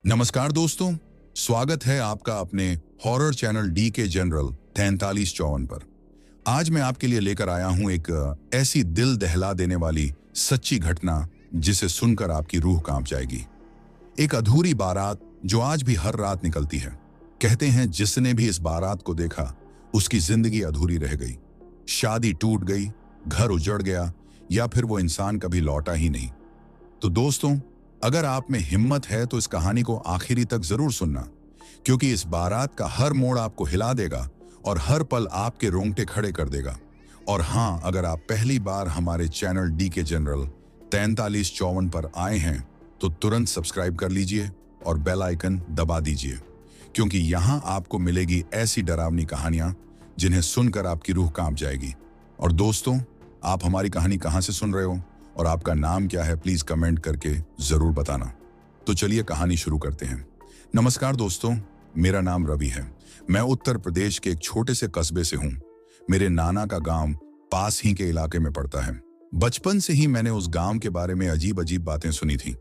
नमस्कार दोस्तों, स्वागत है आपका अपने हॉरर चैनल डी के जनरल 4354 पर। आज मैं आपके लिए लेकर आया हूं एक ऐसी दिल दहला देने वाली सच्ची घटना जिसे सुनकर आपकी रूह कांप जाएगी। एक अधूरी बारात जो आज भी हर रात निकलती है। कहते हैं जिसने भी इस बारात को देखा उसकी जिंदगी अधूरी रह गई। शादी टूट गई, घर उजड़ गया या फिर वो इंसान कभी लौटा ही नहीं। तो दोस्तों, अगर आप में हिम्मत है तो इस कहानी को आखिरी तक जरूर सुनना, क्योंकि इस बारात का हर मोड़ आपको हिला देगा और हर पल आपके रोंगटे खड़े कर देगा। और हाँ, अगर आप पहली बार हमारे चैनल डी के जनरल 4354 पर आए हैं तो तुरंत सब्सक्राइब कर लीजिए और बेल आइकन दबा दीजिए, क्योंकि यहाँ आपको मिलेगी ऐसी डरावनी कहानियां जिन्हें सुनकर आपकी रूह कांप जाएगी। और दोस्तों, आप हमारी कहानी कहाँ से सुन रहे हो और आपका नाम क्या है, प्लीज कमेंट करके जरूर बताना। तो चलिए कहानी शुरू करते हैं। नमस्कार दोस्तों, मेरा नाम रवि है। मैं उत्तर प्रदेश के एक छोटे से कस्बे से हूँ। मेरे नाना का गांव पास ही के इलाके में पड़ता है। बचपन से ही मैंने उस गांव के बारे में अजीब अजीब बातें सुनी थी।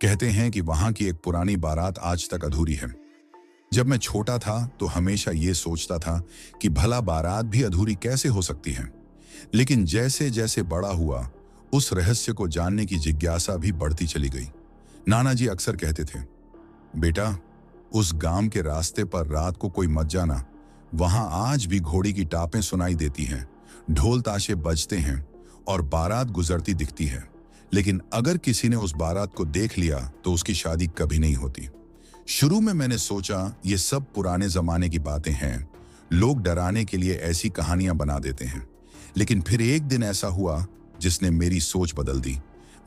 कहते हैं कि वहां की एक पुरानी बारात आज तक अधूरी है। जब मैं छोटा था तो हमेशा ये सोचता था कि भला बारात भी अधूरी कैसे हो सकती है। लेकिन जैसे जैसे बड़ा हुआ, उस रहस्य को जानने की जिज्ञासा भी बढ़ती चली गई। नाना जी अक्सर कहते थे, बेटा, उस गांव के रास्ते पर रात को कोई मत जाना। वहां आज भी घोड़ी की टापें सुनाई देती हैं, ढोल ताशे बजते हैं और बारात गुजरती दिखती है। लेकिन अगर किसी ने उस बारात को देख लिया तो उसकी शादी कभी नहीं होती। शुरू में मैंने सोचा ये सब पुराने जमाने की बातें हैं, लोग डराने के लिए ऐसी कहानियां बना देते हैं। लेकिन फिर एक दिन ऐसा हुआ जिसने मेरी सोच बदल दी।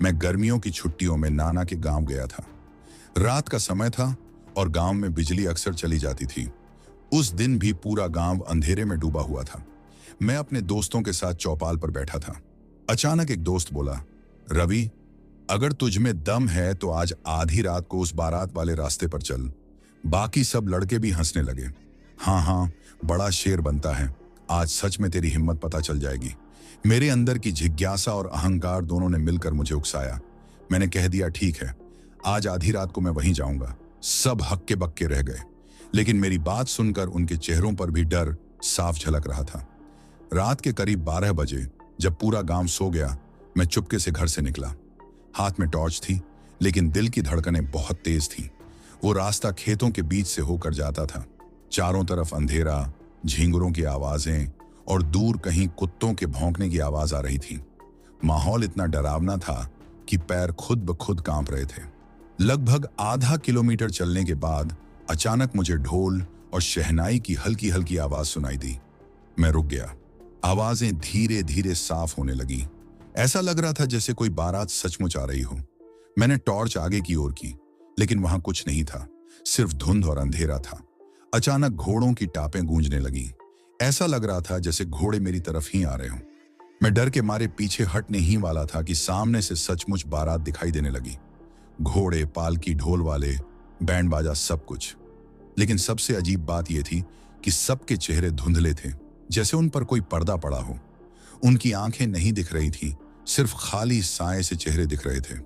मैं गर्मियों की छुट्टियों में नाना के गांव गया था। रात का समय था और गांव में बिजली अक्सर चली जाती थी। उस दिन भी पूरा गांव अंधेरे में डूबा हुआ था। मैं अपने दोस्तों के साथ चौपाल पर बैठा था। अचानक एक दोस्त बोला, रवि, अगर तुझ में दम है तो आज आधी रात को उस बारात वाले रास्ते पर चल। बाकी सब लड़के भी हंसने लगे। हाँ, बड़ा शेर बनता है, आज सच में तेरी हिम्मत पता चल जाएगी। मेरे अंदर की जिज्ञासा और अहंकार दोनों ने मिलकर मुझे उकसाया। मैंने कह दिया, ठीक है, आज आधी रात को मैं वहीं जाऊंगा। सब हक्के बक्के रह गए, लेकिन मेरी बात सुनकर उनके चेहरों पर भी डर साफ झलक रहा था। रात के करीब 12 बजे जब पूरा गांव सो गया, मैं चुपके से घर से निकला। हाथ में टॉर्च थी, लेकिन दिल की धड़कनें बहुत तेज थी। वो रास्ता खेतों के बीच से होकर जाता था। चारों तरफ अंधेरा, झींगुरों की आवाजें और दूर कहीं कुत्तों के भौंकने की आवाज आ रही थी। माहौल इतना डरावना था कि पैर खुद ब खुद कांप रहे थे। लगभग आधा किलोमीटर चलने के बाद अचानक मुझे ढोल और शहनाई की हल्की हल्की आवाज सुनाई दी। मैं रुक गया। आवाजें धीरे धीरे साफ होने लगी। ऐसा लग रहा था जैसे कोई बारात सचमुच आ रही हो। मैंने टॉर्च आगे की ओर की, लेकिन वहां कुछ नहीं था, सिर्फ धुंध और अंधेरा था। अचानक घोड़ों की टापें गूंजने लगी। ऐसा लग रहा था जैसे घोड़े मेरी तरफ ही आ रहे हों। मैं डर के मारे पीछे हटने ही वाला था कि सामने से सचमुच बारात दिखाई देने लगी। घोड़े, पालकी, ढोल वाले, बैंड बाजा, सब कुछ। लेकिन सबसे अजीब बात यह थी कि सबके चेहरे धुंधले थे, जैसे उन पर कोई पर्दा पड़ा हो। उनकी आंखें नहीं दिख रही थी, सिर्फ खाली साए से चेहरे दिख रहे थे।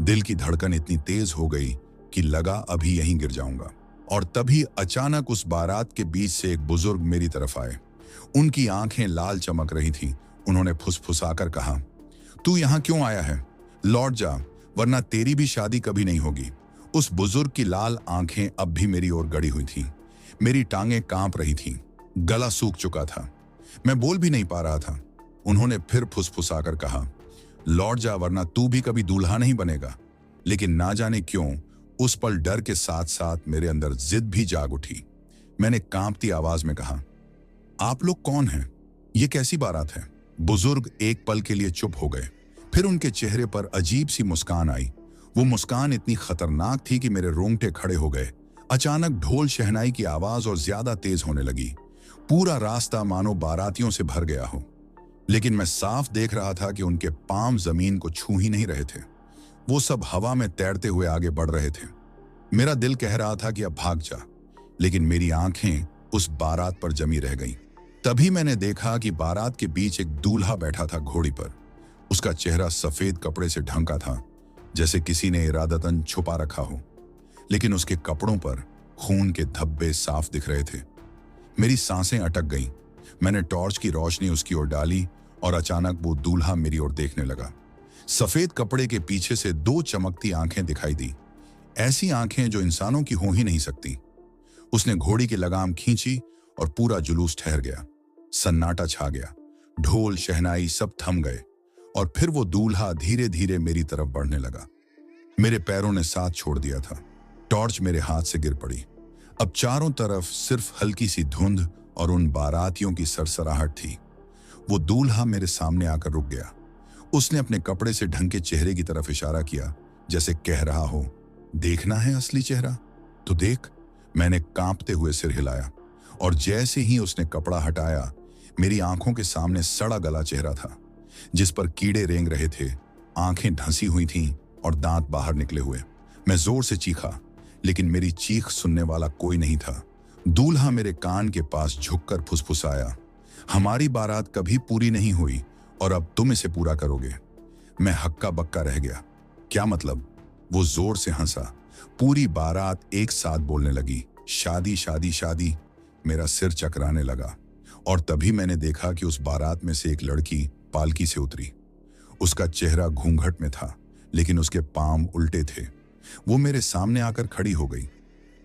दिल की धड़कन इतनी तेज हो गई कि लगा अभी यहीं गिर जाऊंगा। और तभी अचानक उस बारात के बीच से एक बुजुर्ग मेरी तरफ आए। उनकी आंखें लाल चमक रही थीं। उन्होंने फुसफुसाकर कहा, तू यहाँ क्यों आया है? लौट जा, वरना तेरी भी शादी कभी नहीं होगी। उस बुजुर्ग की लाल आंखें अब भी मेरी ओर गड़ी हुई थीं। मेरी टांगें कांप रही थीं, गला सूख चुका था, मैं बोल भी नहीं पा रहा था। उन्होंने फिर फुसफुसाकर कहा, लौट जा, वरना तू भी कभी दूल्हा नहीं बनेगा। लेकिन ना जाने क्यों उस पल डर के साथ साथ मेरे अंदर जिद भी जाग उठी। मैंने कांपती आवाज में कहा, आप लोग कौन हैं? ये कैसी बारात है? बुजुर्ग एक पल के लिए चुप हो गए। फिर उनके चेहरे पर अजीब सी मुस्कान आई। वो मुस्कान इतनी खतरनाक थी कि मेरे रोंगटे खड़े हो गए। अचानक ढोल शहनाई की आवाज और ज्यादा तेज होने लगी। पूरा रास्ता मानो बारातियों से भर गया हो। लेकिन मैं साफ देख रहा था कि उनके पांव जमीन को छू ही नहीं रहे थे। वो सब हवा में तैरते हुए आगे बढ़ रहे थे। मेरा दिल कह रहा था कि अब भाग जा, लेकिन मेरी आंखें उस बारात पर जमी रह गईं। तभी मैंने देखा कि बारात के बीच एक दूल्हा बैठा था घोड़ी पर। उसका चेहरा सफेद कपड़े से ढंका था, जैसे किसी ने इरादतन छुपा रखा हो। लेकिन उसके कपड़ों पर खून के धब्बे साफ दिख रहे थे। मेरी सांसें अटक गईं। मैंने टॉर्च की रोशनी उसकी ओर डाली और अचानक वो दूल्हा मेरी ओर देखने लगा। सफेद कपड़े के पीछे से दो चमकती आंखें दिखाई दी, ऐसी आंखें जो इंसानों की हो ही नहीं सकती। उसने घोड़ी की लगाम खींची और पूरा जुलूस ठहर गया। सन्नाटा छा गया, ढोल शहनाई सब थम गए और फिर वो दूल्हा धीरे धीरे मेरी तरफ बढ़ने लगा। मेरे पैरों ने साथ छोड़ दिया था। टॉर्च मेरे हाथ से गिर पड़ी। अब चारों तरफ सिर्फ हल्की सी धुंध और उन बारातियों की सरसराहट थी। वो दूल्हा मेरे सामने आकर रुक गया। उसने अपने कपड़े से ढंके चेहरे की तरफ इशारा किया, जैसे कह रहा हो, देखना है असली चेहरा तो देख। मैंने कांपते हुए सिर हिलाया और जैसे ही उसने कपड़ा हटाया, मेरी आंखों के सामने सड़ा गला चेहरा था, जिस पर कीड़े रेंग रहे थे, आंखें ढंसी हुई थीं और दांत बाहर निकले हुए। मैं जोर से चीखा, लेकिन मेरी चीख सुनने वाला कोई नहीं था। दूल्हा मेरे कान के पास झुककर फुसफुसाया, हमारी बारात कभी पूरी नहीं हुई और अब तुम इसे पूरा करोगे। मैं हक्का बक्का रह गया। क्या मतलब? वो जोर से हंसा। पूरी बारात एक साथ बोलने लगी, शादी शादी शादी। मेरा सिर चकराने लगा और तभी मैंने देखा कि उस बारात में से एक लड़की पालकी से उतरी। उसका चेहरा घूंघट में था, लेकिन उसके पांव उल्टे थे। वो मेरे सामने आकर खड़ी हो गई।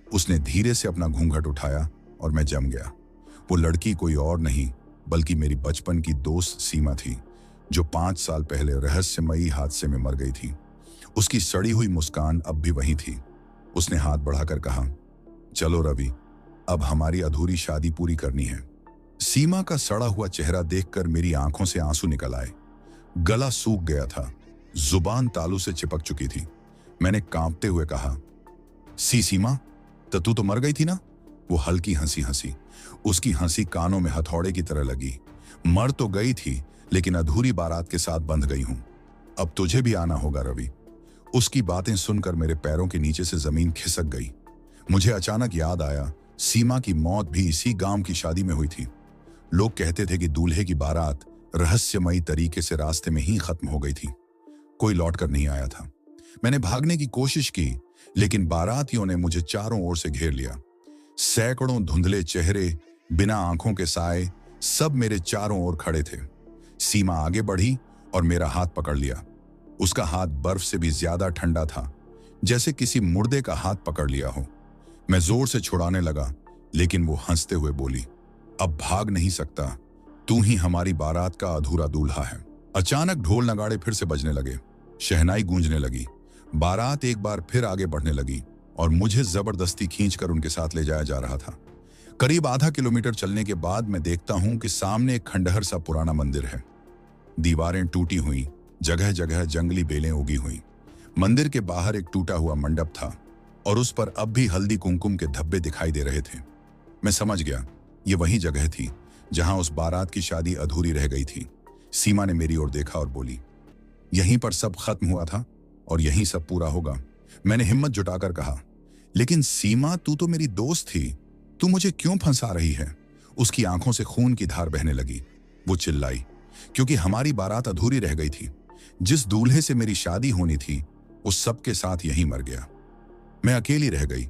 उसने धीरे से अपना घूंघट उठाया और मैं जम गया। वो लड़की कोई और नहीं बल्कि मेरी बचपन की दोस्त सीमा थी, जो 5 साल पहले रहस्यमयी हादसे में मर गई थी। उसकी सड़ी हुई मुस्कान अब भी वही थी। उसने हाथ बढ़ाकर कहा, चलो रवि, अब हमारी अधूरी शादी पूरी करनी है। सीमा का सड़ा हुआ चेहरा देखकर मेरी आंखों से आंसू निकल आए। गला सूख गया था, जुबान तालू से चिपक चुकी थी। मैंने कांपते हुए कहा, सीमा, तो तू तो मर गई थी ना? वो हल्की हंसी हंसी। उसकी हंसी कानों में हथौड़े की तरह लगी। मर तो गई थी, लेकिन अधूरी बारात के साथ बंध गई हूं। अब तुझे भी आना होगा रवि। उसकी बातें सुनकर मेरे पैरों के नीचे से जमीन खिसक गई। मुझे अचानक याद आया, सीमा की मौत भी इसी गांव की शादी में हुई थी। लोग कहते थे कि दूल्हे की बारात रहस्यमयी तरीके से रास्ते में ही खत्म हो गई थी। कोई लौटकर नहीं आया था। मैंने भागने की कोशिश की, लेकिन बारातियों ने मुझे चारों ओर से घेर लिया। सैकड़ों धुंधले चेहरे, बिना आंखों के साए, सब मेरे चारों ओर खड़े थे। सीमा आगे बढ़ी और मेरा हाथ पकड़ लिया। उसका हाथ बर्फ से भी ज्यादा ठंडा था, जैसे किसी मुर्दे का हाथ पकड़ लिया हो। मैं जोर से छुड़ाने लगा, लेकिन वो हंसते हुए बोली, अब भाग नहीं सकता, तू ही हमारी बारात का अधूरा दूल्हा है। अचानक ढोल नगाड़े फिर से बजने लगे, शहनाई गूंजने लगी। बारात एक बार फिर आगे बढ़ने लगी और मुझे जबरदस्ती खींचकर उनके साथ ले जाया जा रहा था। करीब आधा किलोमीटर चलने के बाद मैं देखता हूं कि सामने एक खंडहर सा पुराना मंदिर है। दीवारें टूटी हुई, जगह जगह जंगली बेलें उगी हुई। मंदिर के बाहर एक टूटा हुआ मंडप था और उस पर अब भी हल्दी कुमकुम के धब्बे दिखाई दे रहे थे। मैं समझ गया, ये वही जगह थी जहां उस बारात की शादी अधूरी रह गई थी। सीमा ने मेरी ओर देखा और बोली, यहीं पर सब खत्म हुआ था और यहीं सब पूरा होगा। मैंने हिम्मत जुटाकर कहा, लेकिन सीमा, तू तो मेरी दोस्त थी, तू मुझे क्यों फंसा रही है? उसकी आंखों से खून की धार बहने लगी। वो चिल्लाई, क्योंकि हमारी बारात अधूरी रह गई थी। जिस दूल्हे से मेरी शादी होनी थी, वो सबके साथ यहीं मर गया। मैं अकेली रह गई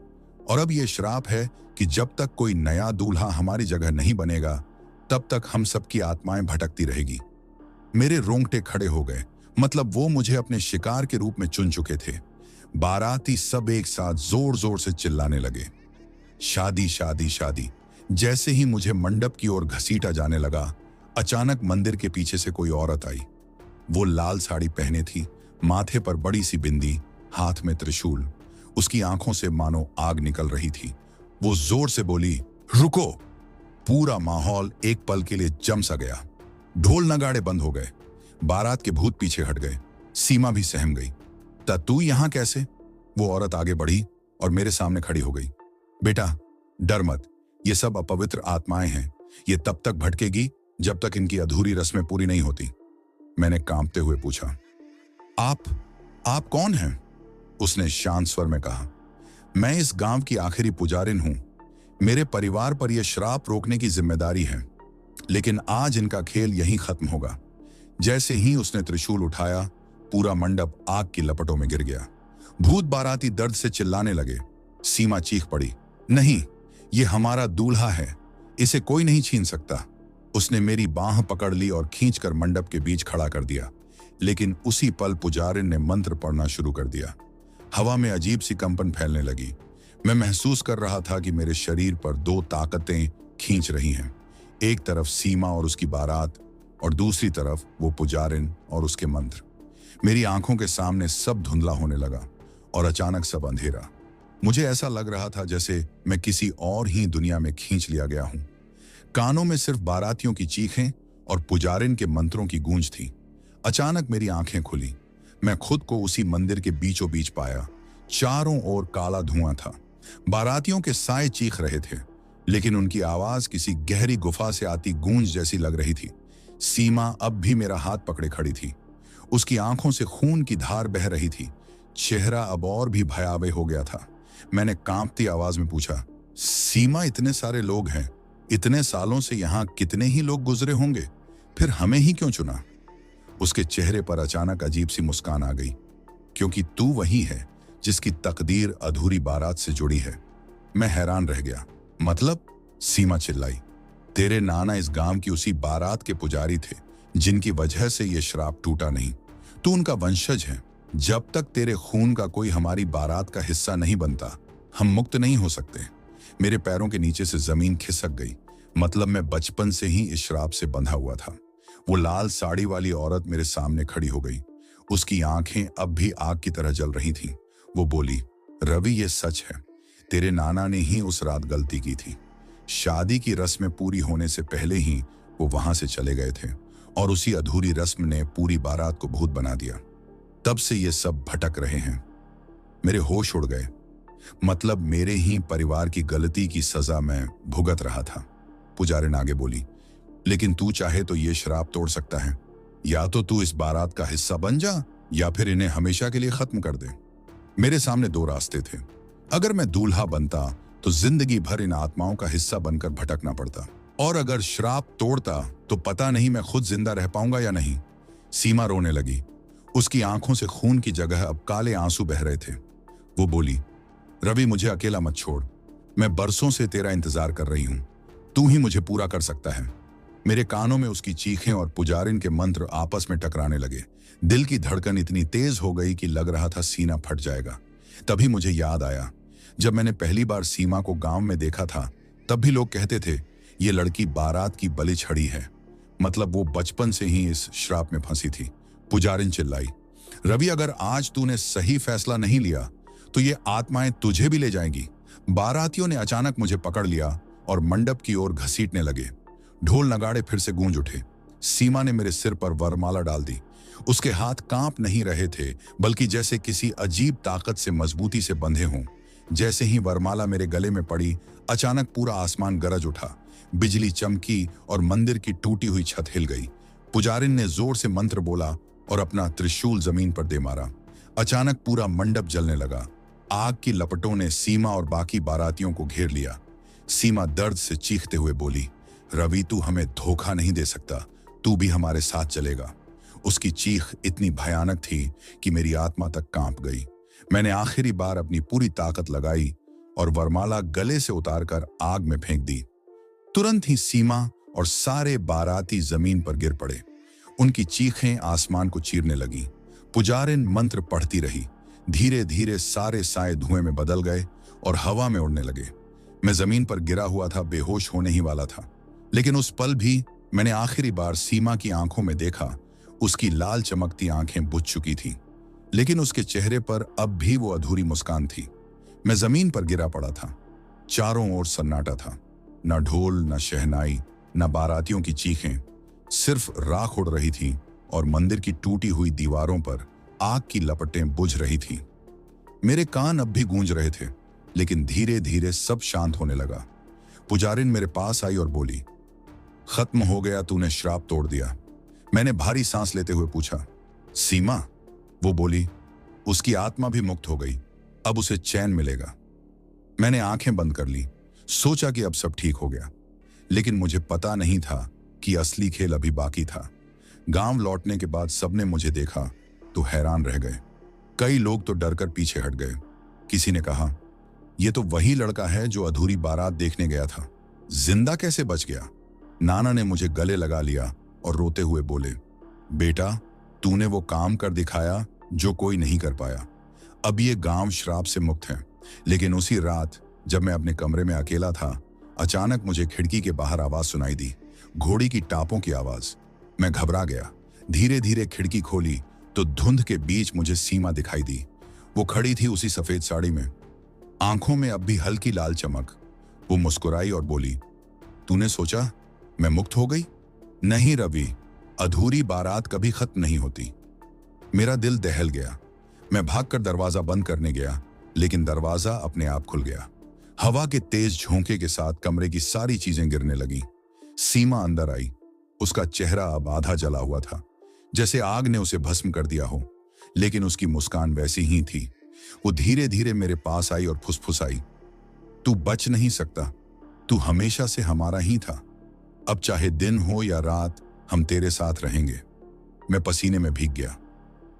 और अब यह श्राप है कि जब तक कोई नया दूल्हा हमारी जगह नहीं बनेगा, तब तक हम सबकी आत्माएं भटकती रहेगी। मेरे रोंगटे खड़े हो गए। मतलब वो मुझे अपने शिकार के रूप में चुन चुके थे। बाराती सब एक साथ जोर जोर से चिल्लाने लगे, शादी शादी शादी। जैसे ही मुझे मंडप की ओर घसीटा जाने लगा, अचानक मंदिर के पीछे से कोई औरत आई। वो लाल साड़ी पहने थी, माथे पर बड़ी सी बिंदी, हाथ में त्रिशूल। उसकी आंखों से मानो आग निकल रही थी। वो जोर से बोली, रुको। पूरा माहौल एक पल के लिए जम सा गया। ढोल नगाड़े बंद हो गए, बारात के भूत पीछे हट गए। सीमा भी सहम गई। ता तू यहां कैसे? वो औरत आगे बढ़ी और मेरे सामने खड़ी हो गई। बेटा, डर मत, ये सब अपवित्र आत्माएं हैं। ये तब तक भटकेगी जब तक इनकी अधूरी रस्में पूरी नहीं होती। मैंने कांपते हुए पूछा, आप कौन हैं? उसने शांत स्वर में कहा, मैं इस गांव की आखिरी पुजारिन हूं। मेरे परिवार पर यह श्राप रोकने की जिम्मेदारी है, लेकिन आज इनका खेल यहीं खत्म होगा। जैसे ही उसने त्रिशूल उठाया, पूरा मंडप आग की लपटों में गिर गया। भूत बाराती दर्द से चिल्लाने लगे सीमा चीख पड़ी, नहीं, ये हमारा दूल्हा है, इसे कोई नहीं छीन सकता। उसने मेरी बांह पकड़ ली और खींचकर मंडप के बीच खड़ा कर दिया। लेकिन उसी पल पुजारिन ने मंत्र पढ़ना शुरू कर दिया। हवा में अजीब सी कंपन फैलने लगी। मैं महसूस कर रहा था कि मेरे शरीर पर दो ताकतें खींच रही हैं। एक तरफ सीमा और उसकी बारात, और दूसरी तरफ वो पुजारिन और उसके मंत्र। मेरी आंखों के सामने सब धुंधला होने लगा और अचानक सब अंधेरा। मुझे ऐसा लग रहा था जैसे मैं किसी और ही दुनिया में खींच लिया गया हूं। कानों में सिर्फ बारातियों की चीखें और पुजारिन के मंत्रों की गूंज थी। अचानक मेरी आंखें खुली। मैं खुद को उसी मंदिर के बीचों बीच पाया। चारों ओर काला धुआं था। बारातियों के साए चीख रहे थे, लेकिन उनकी आवाज किसी गहरी गुफा से आती गूंज जैसी लग रही थी। सीमा अब भी मेरा हाथ पकड़े खड़ी थी। उसकी आंखों से खून की धार बह रही थी। चेहरा अब और भी भयावह हो गया था। मैंने कांपती आवाज में पूछा, सीमा, इतने सारे लोग हैं, इतने सालों से यहां कितने ही लोग गुजरे होंगे, फिर हमें ही क्यों चुना? उसके चेहरे पर अचानक अजीब सी मुस्कान आ गई, क्योंकि तू वही है जिसकी तकदीर अधूरी बारात से जुड़ी है। मैं हैरान रह गया। मतलब? सीमा चिल्लाई, तेरे नाना इस गांव की उसी बारात के पुजारी थे जिनकी वजह से यह श्राप टूटा नहीं। तू उनका वंशज है। जब तक तेरे खून का कोई हमारी बारात का हिस्सा नहीं बनता, हम मुक्त नहीं हो सकते। मेरे पैरों के नीचे से जमीन खिसक गई। मतलब मैं बचपन से ही इस श्राप से बंधा हुआ था। वो लाल साड़ी वाली औरत मेरे सामने खड़ी हो गई। उसकी आंखें अब भी आग की तरह जल रही थीं। वो बोली, रवि, ये सच है, तेरे नाना ने ही उस रात गलती की थी। शादी की रस्में पूरी होने से पहले ही वो वहां से चले गए थे, और उसी अधूरी रस्म ने पूरी बारात को भूत बना दिया। तब से ये सब भटक रहे हैं। मेरे होश उड़ गए। मतलब मेरे ही परिवार की गलती की सजा मैं भुगत रहा था। पुजारिन आगे बोली, लेकिन तू चाहे तो ये श्राप तोड़ सकता है। या तो तू इस बारात का हिस्सा बन जा, या फिर इन्हें हमेशा के लिए खत्म कर दे। मेरे सामने दो रास्ते थे। अगर मैं दूल्हा बनता तो जिंदगी भर इन आत्माओं का हिस्सा बनकर भटकना पड़ता, और अगर श्राप तोड़ता तो पता नहीं मैं खुद जिंदा रह पाऊंगा या नहीं। सीमा रोने लगी। उसकी आंखों से खून की जगह अब काले आंसू बह रहे थे। वो बोली, रवि, मुझे अकेला मत छोड़। मैं बरसों से तेरा इंतजार कर रही हूं। तू ही मुझे पूरा कर सकता है। मेरे कानों में उसकी चीखें और पुजारिन के मंत्र आपस में टकराने लगे। दिल की धड़कन इतनी तेज हो गई कि लग रहा था सीना फट जाएगा। तभी मुझे याद आया, जब मैंने पहली बार सीमा को गांव में देखा था, तब भी लोग कहते थे ये लड़की बारात की बलि छड़ी है। मतलब वो बचपन से ही इस श्राप में फंसी थी। पुजारिन चिल्लाई, रवि, अगर आज तूने सही फैसला नहीं लिया तो ये आत्माएं तुझे भी ले जाएंगी। बारातियों ने अचानक मुझे पकड़ लिया और मंडप की ओर घसीटने लगे। ढोल नगाड़े फिर से गूंज उठे। सीमा ने मेरे सिर पर वरमाला डाल दी। उसके हाथ कांप नहीं रहे थे, बल्कि जैसे किसी अजीब ताकत से मजबूती से बंधे हों। जैसे ही वरमाला मेरे गले में पड़ी, अचानक पूरा आसमान गरज उठा। बिजली चमकी और मंदिर की टूटी हुई छत हिल गई। पुजारिन ने जोर से मंत्र बोला और अपना त्रिशूल जमीन पर दे मारा। अचानक पूरा मंडप जलने लगा। आग की लपटों ने सीमा और बाकी बारातियों को घेर लिया। सीमा दर्द से चीखते हुए बोली, रवि, तू हमें धोखा नहीं दे सकता, तू भी हमारे साथ चलेगा। उसकी चीख इतनी भयानक थी कि मेरी आत्मा तक कांप गई। मैंने आखिरी बार अपनी पूरी ताकत लगाई और वरमाला गले से उतारकर आग में फेंक दी। तुरंत ही सीमा और सारे बाराती जमीन पर गिर पड़े। उनकी चीखें आसमान को चीरने लगी। पुजारिन मंत्र पढ़ती रही। धीरे धीरे सारे साए धुएं में बदल गए और हवा में उड़ने लगे। मैं जमीन पर गिरा हुआ था, बेहोश होने ही वाला था। लेकिन उस पल भी मैंने आखिरी बार सीमा की आंखों में देखा। उसकी लाल चमकती आंखें बुझ चुकी थीं, लेकिन उसके चेहरे पर अब भी वो अधूरी मुस्कान थी। मैं जमीन पर गिरा पड़ा था। चारों ओर सन्नाटा था। न ढोल, न शहनाई, न बारातियों की चीखें। सिर्फ राख उड़ रही थी और मंदिर की टूटी हुई दीवारों पर आग की लपटें बुझ रही थीं। मेरे कान अब भी गूंज रहे थे, लेकिन धीरे धीरे सब शांत होने लगा। पुजारिन मेरे पास आई और बोली, खत्म हो गया, तूने श्राप तोड़ दिया। मैंने भारी सांस लेते हुए पूछा, सीमा? वो बोली, उसकी आत्मा भी मुक्त हो गई, अब उसे चैन मिलेगा। मैंने आंखें बंद कर ली। सोचा कि अब सब ठीक हो गया, लेकिन मुझे पता नहीं था कि असली खेल अभी बाकी था। गांव लौटने के बाद सबने मुझे देखा तो हैरान रह गए। कई लोग तो डरकर पीछे हट गए। किसी ने कहा, ये तो वही लड़का है जो अधूरी बारात देखने गया था। जिंदा कैसे बच गया? नाना ने मुझे गले लगा लिया और रोते हुए बोले, बेटा, तूने वो काम कर दिखाया जो कोई नहीं कर पाया। अब ये गांव श्राप से मुक्त है। लेकिन उसी रात जब मैं अपने कमरे में अकेला था, अचानक मुझे खिड़की के बाहर आवाज सुनाई दी, घोड़ी की टापों की आवाज। मैं घबरा गया। धीरे धीरे खिड़की खोली तो धुंध के बीच मुझे सीमा दिखाई दी। वो खड़ी थी उसी सफेद साड़ी में, आंखों में अब भी हल्की लाल चमक। वो मुस्कुराई और बोली, तूने सोचा मैं मुक्त हो गई? नहीं रवि, अधूरी बारात कभी खत्म नहीं होती। मेरा दिल दहल गया। मैं भागकर दरवाजा बंद करने गया, लेकिन दरवाजा अपने आप खुल गया। हवा के तेज झोंके के साथ कमरे की सारी चीजें गिरने लगीं। सीमा अंदर आई। उसका चेहरा अब आधा जला हुआ था, जैसे आग ने उसे भस्म कर दिया हो, लेकिन उसकी मुस्कान वैसी ही थी। वो धीरे धीरे मेरे पास आई और फुसफुसाई, तू बच नहीं सकता, तू हमेशा से हमारा ही था। अब चाहे दिन हो या रात, हम तेरे साथ रहेंगे। मैं पसीने में भीग गया।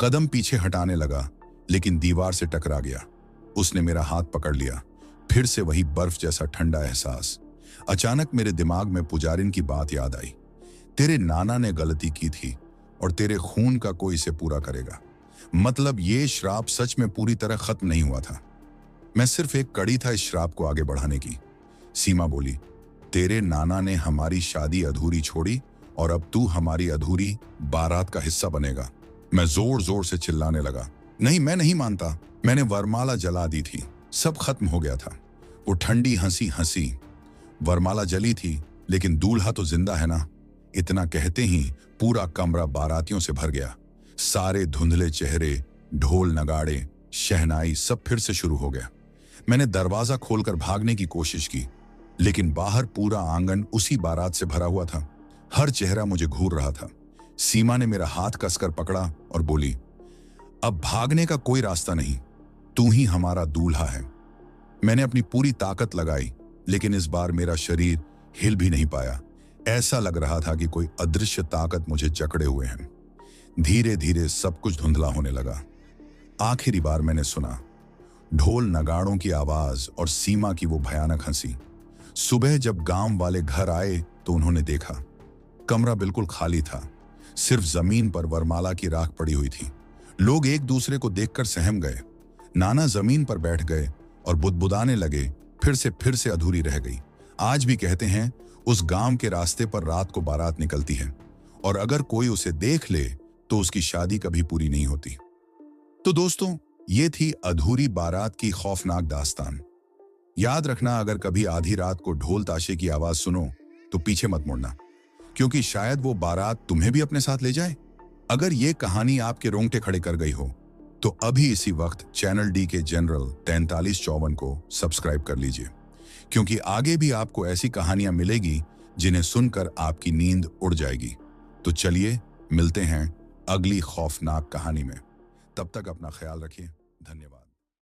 कदम पीछे हटाने लगा, लेकिन दीवार से टकरा गया। उसने मेरा हाथ पकड़ लिया। फिर से वही बर्फ जैसा ठंडा एहसास। अचानक मेरे दिमाग में पुजारिन की बात याद आई। तेरे नाना ने गलती की थी और तेरे खून का कोई इसे पूरा करेगा। मतलब ये श्राप सच में पूरी तरह खत्म नहीं हुआ था। मैं सिर्फ एक कड़ी था इस श्राप को आगे बढ़ाने की। सीमा बोली, तेरे नाना ने हमारी शादी अधूरी छोड़ी और अब तू हमारी अधूरी बारात का हिस्सा बनेगा। मैं जोर जोर से चिल्लाने लगा, नहीं, मैं नहीं मानता। मैंने वरमाला जला दी थी, सब खत्म हो गया था। वो ठंडी हंसी हंसी। वरमाला जली थी, लेकिन दूल्हा तो जिंदा है ना। इतना कहते ही पूरा कमरा बारातियों से भर गया। सारे धुंधले चेहरे, ढोल नगाड़े, शहनाई सब फिर से शुरू हो गया। मैंने दरवाजा खोलकर भागने की कोशिश की, लेकिन बाहर पूरा आंगन उसी बारात से भरा हुआ था। हर चेहरा मुझे घूर रहा था। सीमा ने मेरा हाथ कसकर पकड़ा और बोली, अब भागने का कोई रास्ता नहीं, तू ही हमारा दूल्हा है। मैंने अपनी पूरी ताकत लगाई, लेकिन इस बार मेरा शरीर हिल भी नहीं पाया। ऐसा लग रहा था कि कोई अदृश्य ताकत मुझे जकड़े हुए है। धीरे धीरे सब कुछ धुंधला होने लगा। आखिरी बार मैंने सुना ढोल नगाड़ों की आवाज और सीमा की वो भयानक हंसी। सुबह जब गांव वाले घर आए तो उन्होंने देखा कमरा बिल्कुल खाली था। सिर्फ जमीन पर वरमाला की राख पड़ी हुई थी। लोग एक दूसरे को देखकर सहम गए। नाना जमीन पर बैठ गए और बुदबुदाने लगे, फिर से अधूरी रह गई। आज भी कहते हैं उस गांव के रास्ते पर रात को बारात निकलती है और अगर कोई उसे देख ले तो उसकी शादी कभी पूरी नहीं होती। तो दोस्तों, ये थी अधूरी बारात की खौफनाक दास्तान। याद रखना, अगर कभी आधी रात को ढोल ताशे की आवाज सुनो तो पीछे मत मुड़ना, क्योंकि शायद वो बारात तुम्हें भी अपने साथ ले जाए। अगर ये कहानी आपके रोंगटे खड़े कर गई हो तो अभी इसी वक्त चैनल डी के जनरल 4354 को सब्सक्राइब कर लीजिए, क्योंकि आगे भी आपको ऐसी कहानियां मिलेगी जिन्हें सुनकर आपकी नींद उड़ जाएगी। तो चलिए मिलते हैं अगली खौफनाक कहानी में। तब तक अपना ख्याल रखिए। धन्यवाद।